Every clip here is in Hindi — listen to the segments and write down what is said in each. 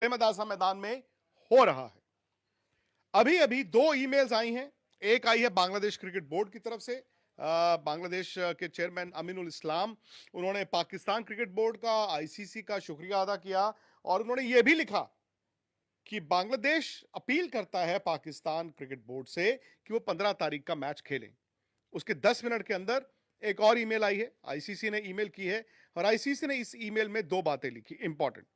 प्रेमदासा मैदान में हो रहा है। अभी अभी दो ईमेल्स आई हैं। एक आई है बांग्लादेश क्रिकेट बोर्ड की तरफ से। बांग्लादेश के चेयरमैन अमीनुल इस्लाम, उन्होंने पाकिस्तान क्रिकेट बोर्ड का, आईसीसी का शुक्रिया अदा किया और उन्होंने यह भी लिखा कि बांग्लादेश अपील करता है पाकिस्तान क्रिकेट बोर्ड से कि वो 15 तारीख का मैच खेलें। उसके 10 मिनट के अंदर एक और ईमेल आई है, आईसीसी ने ईमेल की है और आईसीसी ने इस ईमेल में दो बातें लिखी इंपॉर्टेंट।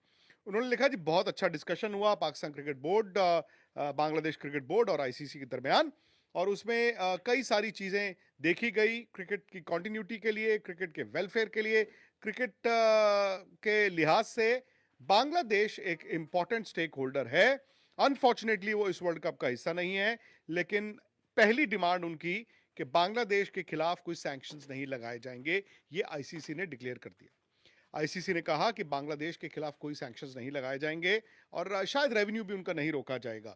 उन्होंने लिखा जी बहुत अच्छा डिस्कशन हुआ Pakistan cricket board, Bangladesh cricket board और आईसीसी के दरमियान, और उसमें कई सारी चीजें देखी गई क्रिकेट की कंटिन्यूटी के लिए, क्रिकेट के वेलफेयर के लिए, क्रिकेट के लिहाज से बांग्लादेश एक इंपॉर्टेंट स्टेक होल्डर है। अनफॉर्चुनेटली वो इस वर्ल्ड कप का हिस्सा नहीं है, लेकिन पहली डिमांड उनकी कि बांग्लादेश के खिलाफ कोई सैंक्शंस नहीं लगाए जाएंगे, ये आईसीसी ने डिक्लेयर कर दिया। आईसीसी ने कहा कि बांग्लादेश के खिलाफ कोई सैंक्शंस नहीं लगाए जाएंगे और शायद रेवेन्यू भी उनका नहीं रोका जाएगा।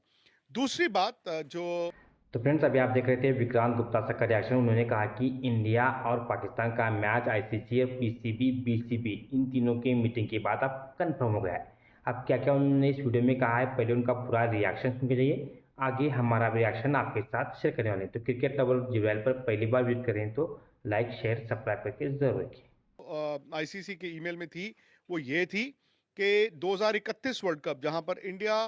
दूसरी बात जो तो फ्रेंड्स, अभी आप देख रहे थे विक्रांत गुप्ता सर का रिएक्शन। उन्होंने कहा कि इंडिया और पाकिस्तान का मैच आईसीसी और पीसीबी बीसीबी इन तीनों की मीटिंग के बाद अब कंफर्म हो गया है। अब क्या क्या उन्होंने इस वीडियो में कहा है, पहले उनका पूरा रिएक्शन सुन के जाइए, आगे हमारा रिएक्शन आपके साथ शेयर करने वाले। तो क्रिकेट लवर जिब्राइल पर पहली बार विजिट करें तो लाइक शेयर सब्सक्राइब करके जरूर रखिए। आईसीसी के ईमेल में थी वो ये थी कि 2031 वर्ल्ड कप जहां पर इंडिया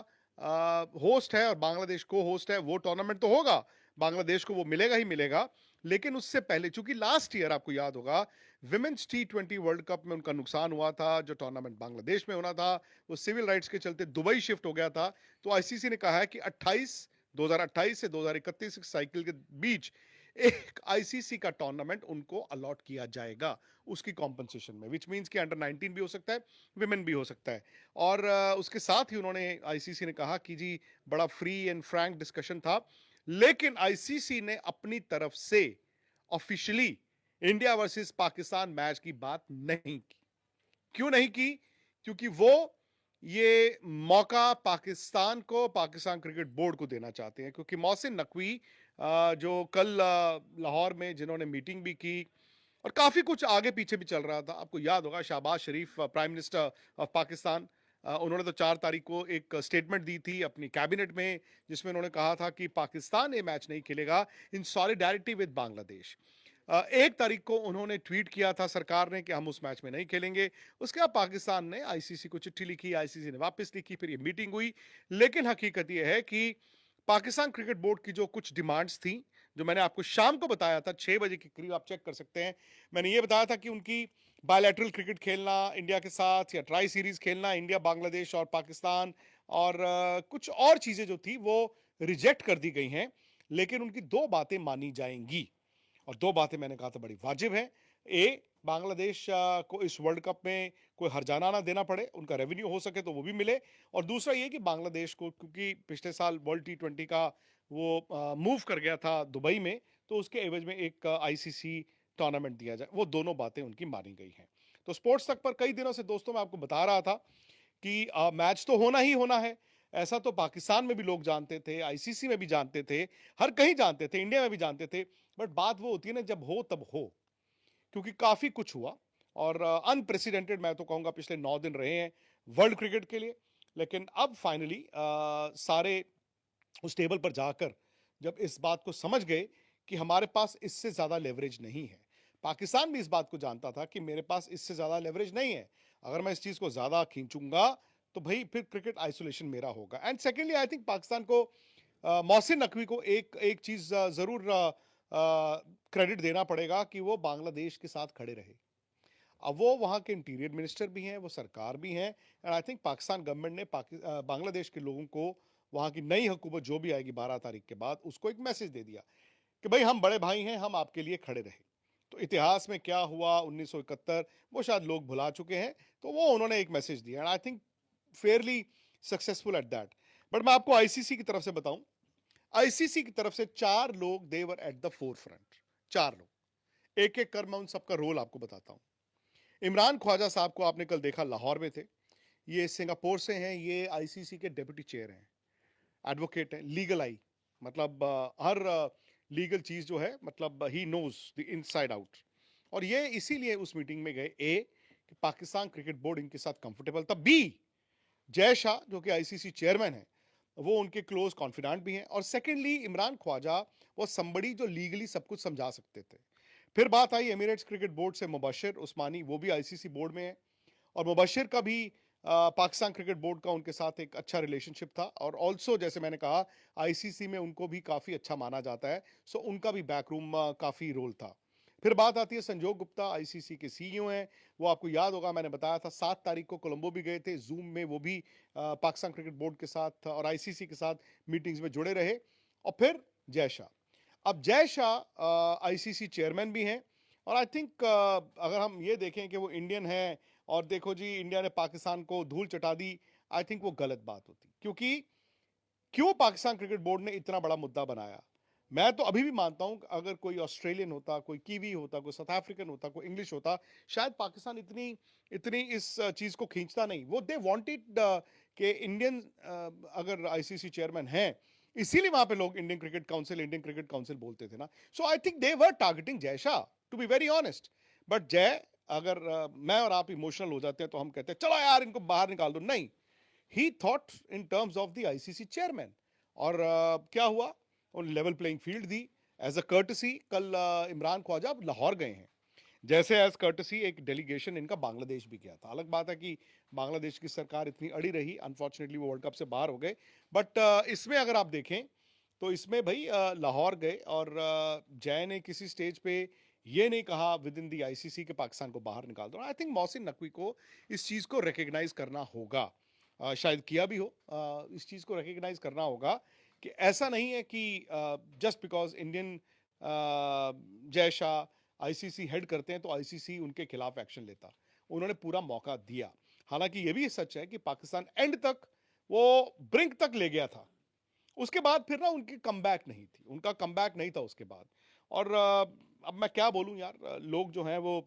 होस्ट है और बांग्लादेश को होस्ट है, वो टूर्नामेंट तो होगा, बांग्लादेश को वो मिलेगा ही मिलेगा, लेकिन उससे पहले चूंकि लास्ट ईयर आपको याद होगा विमेंस T20 वर्ल्ड कप में उनका नुकसान हुआ था, जो टूर्नामेंट बांग्लादेश में होना था वो सिविल राइट्स के चलते दुबई शिफ्ट हो गया था। तो आईसीसी ने कहा है कि 2028 से 2031 साइकिल के बीच एक आईसीसी का टूर्नामेंट उनको अलॉट किया जाएगा उसकी कॉम्पनसेशन में, विच मींस कि अंडर 19 भी हो सकता है, विमेन भी हो सकता है। और उसके साथ ही उन्होंने आईसीसी ने कहा कि जी बड़ा फ्री एंड फ्रैंक डिस्कशन था, लेकिन आईसीसी ने अपनी तरफ से officially India versus Pakistan match की बात नहीं की। क्यों नहीं की? क्योंकि वो ये मौका पाकिस्तान को, पाकिस्तान क्रिकेट बोर्ड को देना चाहते हैं, क्योंकि मोहसिन नकवी जो कल लाहौर में जिन्होंने मीटिंग भी की और काफी कुछ आगे पीछे भी चल रहा था, आपको याद होगा शहबाज शरीफ प्राइम मिनिस्टर ऑफ पाकिस्तान, उन्होंने तो 4 तारीख को एक स्टेटमेंट दी थी अपनी कैबिनेट में जिसमें उन्होंने कहा था कि पाकिस्तान ये मैच नहीं खेलेगा इन सॉलिडारिटी विद बांग्लादेश। 1 तारीख को उन्होंने ट्वीट किया था सरकार ने कि हम उस मैच में नहीं खेलेंगे। उसके बाद पाकिस्तान ने आईसीसी को चिट्ठी लिखी, आईसीसी ने वापस लिखी, फिर ये मीटिंग हुई। लेकिन हकीकत यह है कि पाकिस्तान क्रिकेट बोर्ड की जो कुछ डिमांड्स थी, जो मैंने आपको शाम को बताया था 6 बजे के करीब, आप चेक कर सकते हैं, मैंने ये बताया था कि उनकी बायलैटरल क्रिकेट खेलना इंडिया के साथ या ट्राई सीरीज खेलना इंडिया, बांग्लादेश और पाकिस्तान, और कुछ और चीजें जो थी वो रिजेक्ट कर दी गई हैं, लेकिन उनकी दो बातें मानी जाएंगी। और दो बातें मैंने कहा था बड़ी वाजिब है। ए, बांग्लादेश को इस वर्ल्ड कप में कोई हर्जाना ना देना पड़े, उनका रेवेन्यू हो सके तो वो भी मिले, और दूसरा ये कि बांग्लादेश को, क्योंकि पिछले साल वर्ल्ड T20 का वो मूव कर गया था दुबई में, तो उसके एवज में एक आईसीसी टूर्नामेंट दिया जाए। वो दोनों बातें उनकी मानी गई हैं। तो स्पोर्ट्स तक पर कई दिनों से दोस्तों मैं आपको बता रहा था कि मैच तो होना ही होना है। ऐसा तो पाकिस्तान में भी लोग जानते थे, आईसीसी में भी जानते थे, हर कहीं जानते थे, इंडिया में भी जानते थे, बट बात वो होती है ना जब हो तब हो, क्योंकि काफी कुछ हुआ और अनप्रेसिडेंटेड मैं तो कहूंगा पिछले 9 दिन रहे हैं वर्ल्ड क्रिकेट के लिए। लेकिन अब फाइनली सारे उस टेबल पर जाकर जब इस बात को समझ गए कि हमारे पास इससे ज्यादा लेवरेज नहीं है, पाकिस्तान भी इस बात को जानता था कि मेरे पास इससे ज्यादा लेवरेज नहीं है, अगर मैं इस चीज को ज्यादा खींचूंगा तो भाई फिर क्रिकेट आइसोलेशन मेरा होगा। And secondly I think Pakistan को मोहसिन नकवी को एक एक चीज जरूर क्रेडिट देना पड़ेगा कि वो बांग्लादेश के साथ खड़े रहे। अब वो वहां के इंटीरियर मिनिस्टर भी हैं, वो सरकार भी हैं, and I think Pakistan government ने बांग्लादेश के लोगों को, वहां की नई हुकूमत जो भी आएगी 12 तारीख के बाद, उसको एक मैसेज दे दिया कि भाई हम बड़े भाई हैं, हम आपके लिए खड़े रहे। तो इतिहास में क्या हुआ 1971 वो शायद लोग भुला चुके हैं, तो वो उन्होंने एक मैसेज दिया and I think Fairlie successful at that. But मैं आपको आईसीसी की तरफ से बताऊं, आईसीसी की तरफ से 4 लोग they were at the forefront. 4 लोग, एक एक कर मैं उन सबका रोल आपको बताता हूं। इमरान ख्वाजा साहब को आपने कल देखा, लाहौर में थे, ये सिंगापुर से हैं, ये आईसीसी के डेप्यूटी चेयर हैं, एडवोकेट हैं, लीगल आई, मतलब हर लीगल चीज जो है, मतलब he knows the inside out. और ये इसीलिए उस मीटिंग में गए, ए कि पाकिस्तान क्रिकेट बोर्ड इनके साथ कंफर्टेबल था, बी जय शाह जो कि आईसीसी चेयरमैन है, वो उनके क्लोज कॉन्फिडेंट भी हैं, और सेकेंडली इमरान ख्वाजा वो समबड़ी जो लीगली सब कुछ समझा सकते थे। फिर बात आई एमिरेट्स क्रिकेट बोर्ड से मुबशिर उस्मानी, वो भी आईसीसी बोर्ड में है, और मुबशिर का भी पाकिस्तान क्रिकेट बोर्ड का उनके साथ एक अच्छा रिलेशनशिप था, और ऑल्सो जैसे मैंने कहा आईसीसी में उनको भी काफ़ी अच्छा माना जाता है, सो उनका भी बैकरूम काफ़ी रोल था। फिर बात आती है संजोग गुप्ता, आईसीसी के सीईओ हैं। वो आपको याद होगा मैंने बताया था 7 तारीख को कोलंबो भी गए थे, जूम में वो भी पाकिस्तान क्रिकेट बोर्ड के साथ और आईसीसी के साथ मीटिंग्स में जुड़े रहे। और फिर जय शाह, अब जय शाह आईसीसी चेयरमैन भी हैं, और आई थिंक अगर हम ये देखें कि वो इंडियन है और देखो जी इंडिया ने पाकिस्तान को धूल चटा दी, आई थिंक वो गलत बात होती, क्योंकि क्यों पाकिस्तान क्रिकेट बोर्ड ने इतना बड़ा मुद्दा बनाया। मैं तो अभी भी मानता हूं अगर कोई ऑस्ट्रेलियन होता, कोई कीवी होता, कोई साउथ अफ्रीकन होता, कोई इंग्लिश होता, शायद पाकिस्तान इतनी इतनी इस चीज को खींचता नहीं। वो दे वांटेड कि इंडियन अगर आईसीसी चेयरमैन हैं, इसीलिए वहां पे लोग इंडियन क्रिकेट काउंसिल बोलते थे ना। सो I think they were targeting Jay Shah, to be very honest. But Jay, अगर मैं और आप इमोशनल हो जाते हैं तो हम कहते हैं चलो यार इनको बाहर निकाल दो, नहीं। He thought in terms of the ICC chairman, और क्या हुआ, उन लेवल प्लेइंग फील्ड दी एज अ कर्टसी। कल इमरान ख्वाजा लाहौर गए हैं, जैसे एज कर्टसी एक डेलीगेशन इनका बांग्लादेश भी गया था। अलग बात है कि बांग्लादेश की सरकार इतनी अड़ी रही, अनफॉर्चुनेटली वो वर्ल्ड कप से बाहर हो गए। बट इसमें अगर आप देखें तो इसमें भाई लाहौर गए, और जय ने किसी स्टेज पे ये नहीं कहा विद इन दी आईसीसी के पाकिस्तान को बाहर निकाल दो। आई थिंक मोहसिन नकवी को इस चीज़ को रिकग्नाइज करना होगा, शायद किया भी हो, इस चीज़ को रिकग्नाइज करना होगा कि ऐसा नहीं है कि just because Indian Jay Shah ICC head करते हैं तो आईसीसी उनके खिलाफ एक्शन लेता। उन्होंने पूरा मौका दिया। हालांकि ये भी सच है कि पाकिस्तान एंड तक, वो ब्रिंक तक ले गया था, उसके बाद फिर ना उनकी कमबैक नहीं थी, उनका कमबैक नहीं था उसके बाद। और अब मैं क्या बोलूं यार, लोग जो हैं वो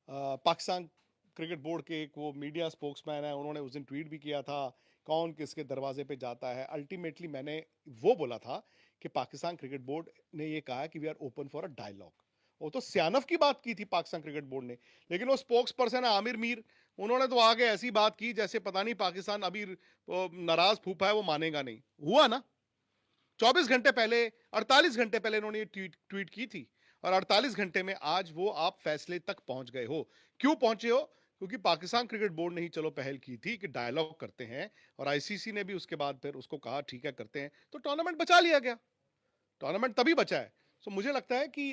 पाकिस्तान क्रिकेट बोर्ड के एक वो मीडिया स्पोक्समैन है, उन्होंने उस दिन ट्वीट भी किया था कौन किसके दरवाजे पे जाता है। अल्टीमेटली मैंने वो बोला था कि पाकिस्तान क्रिकेट बोर्ड ने ये कहा कि we are open for a dialogue. वो तो सियानफ की बात की थी पाकिस्तान क्रिकेट बोर्ड ने, लेकिन वो स्पोक्स पर्सन है आमिर मीर, उन्होंने तो आगे ऐसी बात की जैसे पता नहीं पाकिस्तान अभी नाराज फूफा है वो मानेगा नहीं। हुआ ना, 24 घंटे पहले, 48 घंटे पहले इन्होंने ये ट्वीट की थी, और 48 घंटे में आज वो आप फैसले तक पहुंच गए हो। क्यों पहुंचे हो? क्योंकि पाकिस्तान क्रिकेट बोर्ड ने ही चलो पहल की थी कि डायलॉग करते हैं, और आईसीसी ने भी उसके बाद फिर उसको कहा ठीक है करते हैं, तो टूर्नामेंट बचा लिया गया। टूर्नामेंट तभी बचा है। सो मुझे लगता है कि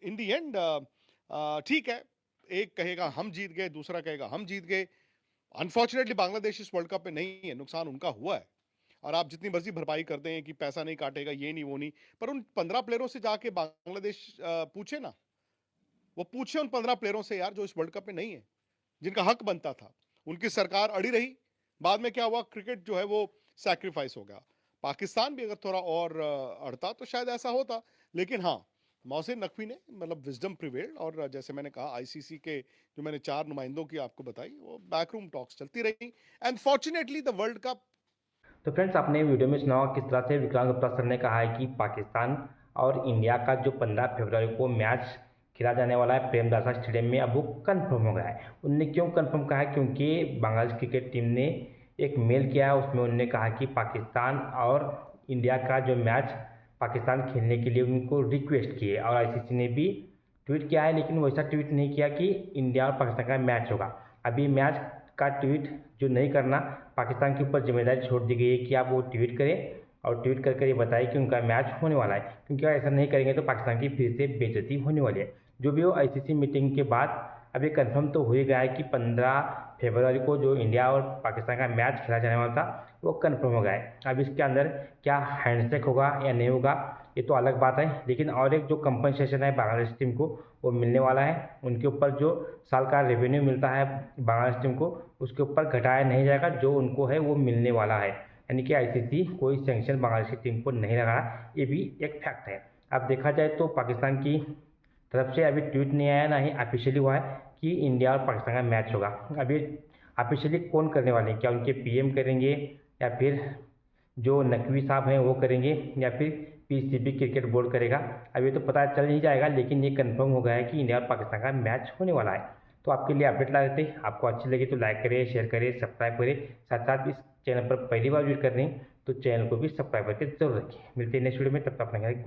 इन दी एंड ठीक है, एक कहेगा हम जीत गए, दूसरा कहेगा हम जीत गए। अनफॉर्चुनेटली बांग्लादेश इस वर्ल्ड कप में नहीं है, नुकसान उनका हुआ है, और आप जितनी मर्जी भरपाई कर दें कि पैसा नहीं काटेगा, ये नहीं वो नहीं, पर उन 15 प्लेयरों से जाके बांग्लादेश पूछे ना, वो पूछे उन 15 प्लेयरों से यार जो इस वर्ल्ड कप में नहीं है, जिनका हक बनता था। उनकी सरकार अड़ी रही, बाद में क्या हुआ, क्रिकेट जो है वो सैक्रिफाइस हो गया। पाकिस्तान भी अगर थोड़ा और अड़ता तो शायद ऐसा होता, लेकिन हाँ, मोहसिन नकवी ने मतलब विजडम प्रिवेल्ड, और जैसे मैंने कहा आईसीसी के जो मैंने 4 नुमाइंदों की आपको बताई, वो बैकरूम टॉक्स चलती रही, and fortunately the world cup. तो फ्रेंड्स, आपने वीडियो में सुना होगा किस तरह से विक्रांत गुप्ता सर ने कहा है कि पाकिस्तान और इंडिया का जो 15 फरवरी को मैच खेला जाने वाला है प्रेमदासा स्टेडियम में, अब वो कन्फर्म हो गया है। उन्होंने क्यों कन्फर्म कहा है? क्योंकि बांग्लादेश क्रिकेट टीम ने एक मेल किया है, उसमें उन्होंने कहा कि पाकिस्तान और इंडिया का जो मैच पाकिस्तान खेलने के लिए उनको रिक्वेस्ट की है, और आईसीसी ने भी ट्वीट किया है, लेकिन वैसा ट्वीट नहीं किया कि इंडिया और पाकिस्तान का मैच होगा। अभी मैच का ट्वीट जो नहीं करना, पाकिस्तान के ऊपर जिम्मेदारी छोड़ दी गई है कि आप वो ट्वीट करें और ट्वीट करके ये बताएं कि उनका मैच होने वाला है, क्योंकि ऐसा नहीं करेंगे तो पाकिस्तान की फिर से बेइज्जती होने वाली है। जो भी हो, आईसीसी मीटिंग के बाद अब ये कंफर्म तो हो ही गया है कि 15 फरवरी को जो इंडिया और पाकिस्तान का मैच खेला जाने वाला था वो कंफर्म हो गया है। अब इसके अंदर क्या हैंडशेक होगा या नहीं होगा ये तो अलग बात है, लेकिन और एक जो कंपनसेशन है बांग्लादेश टीम को वो मिलने वाला है। उनके ऊपर जो साल का रेवेन्यू मिलता है बांग्लादेश टीम को, उसके ऊपर घटाया नहीं जाएगा, जो उनको है वो मिलने वाला है। यानी कि आईसीसी कोई सैंक्शन बांग्लादेश की टीम को नहीं लगा रहा, ये भी एक फैक्ट है। अब देखा जाए तो पाकिस्तान की तरफ से अभी ट्वीट नहीं आया, ना ही ऑफिशियली हुआ है कि इंडिया और पाकिस्तान का मैच होगा। अभी ऑफिशियली कौन करने वाले हैं? क्या उनके पीएम करेंगे, या फिर जो नकवी साहब हैं वो करेंगे, या फिर पीसीबी क्रिकेट बोर्ड करेगा? अभी तो पता चल ही जाएगा, लेकिन ये कंफर्म हो गया है कि इंडिया और पाकिस्तान का मैच होने वाला है। तो आपके लिए अपडेट ला देते हैं। आपको अच्छी लगी तो लाइक करें, शेयर करें, सब्सक्राइब करें। साथ साथ इस चैनल पर पहली बार विजिट कर रहे हैं तो चैनल को भी सब्सक्राइब करके जरूर रखें। मिलते हैं नेक्स्ट वीडियो में, तब तक अपना ख्याल रखें।